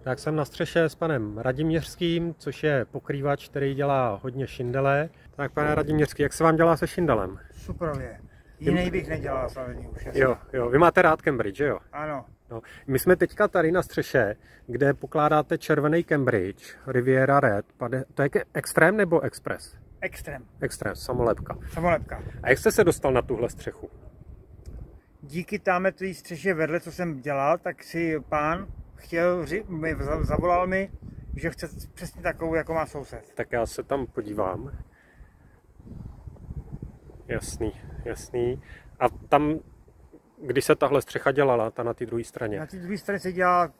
Tak jsem na střeše s panem Radiměřským, což je pokrývač, který dělá hodně šindele. Tak pane Radiměřský, jak se vám dělá se šindelem? Superově. Jiný bych nedělal slavení už. Jo, vy máte rád Cambridge, že jo? Ano. No, my jsme teďka tady na střeše, kde pokládáte červený Cambridge, Riviera Red. To je Extreme nebo Express? Extreme. Extreme, samolepka. Samolepka. A jak jste se dostal na tuhle střechu? Díky tamhle té střeše vedle, co jsem dělal, tak si pán zavolal mi, že chce přesně takovou, jako má soused. Tak já se tam podívám. Jasný. A tam, když se tahle střecha dělala, ta na té druhé straně? Na té druhé straně se dělala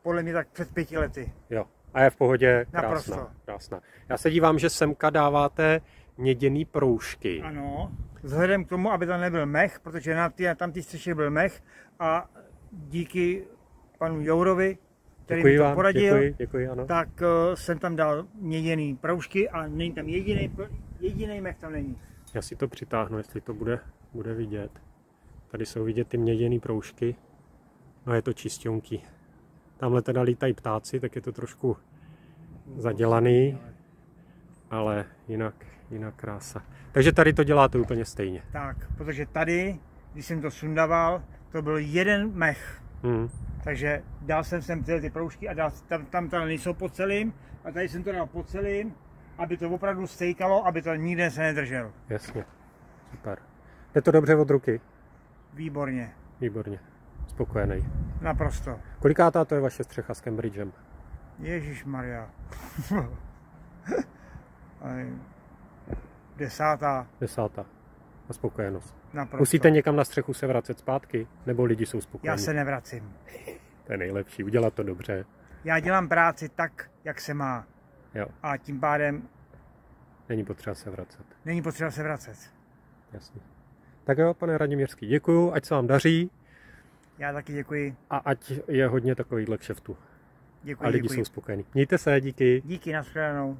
podle mě tak před 5 lety. Jo. A je v pohodě, Naprosto. krásná. Já se dívám, že semka dáváte měděný proužky. Ano, vzhledem k tomu, aby tam nebyl mech, protože tam té střeše byl mech a díky panu Jourovi, který mi to poradil, děkuji, ano. tak jsem tam dal měděný proužky a není tam jediný mech tam není. Já si to přitáhnu, jestli to bude vidět. Tady jsou vidět ty měděný proužky. No je to čistionký. Tamhle teda lítají ptáci, tak je to trošku zadělaný, ale jinak krása. Takže tady to děláte úplně stejně. Tak, protože tady, když jsem to sundával, to byl jeden mech. Takže dal jsem sem ty proužky a tam nejsou po celým a tady jsem to dal po celým, aby to opravdu stejkalo, aby to nikde se nedržel. Jasně, super. Je to dobře od ruky? Výborně. Výborně, spokojený. Naprosto. Kolikátá to je vaše střecha s Cambridgem? Ježišmarja. 10. A spokojenost. Naprosto. Musíte někam na střechu se vracet zpátky? Nebo lidi jsou spokojení? Já se nevracím. To je nejlepší, udělat to dobře. Já dělám práci tak, jak se má. Jo. A tím pádem není potřeba se vracet. Není potřeba se vracet. Jasně. Tak jo, pane Radiměřský, děkuju, ať se vám daří. Já taky děkuji. A ať je hodně takovýchhle kšeftů. Děkuji. A lidi jsou spokojení. Mějte se, díky. Díky, nashledanou.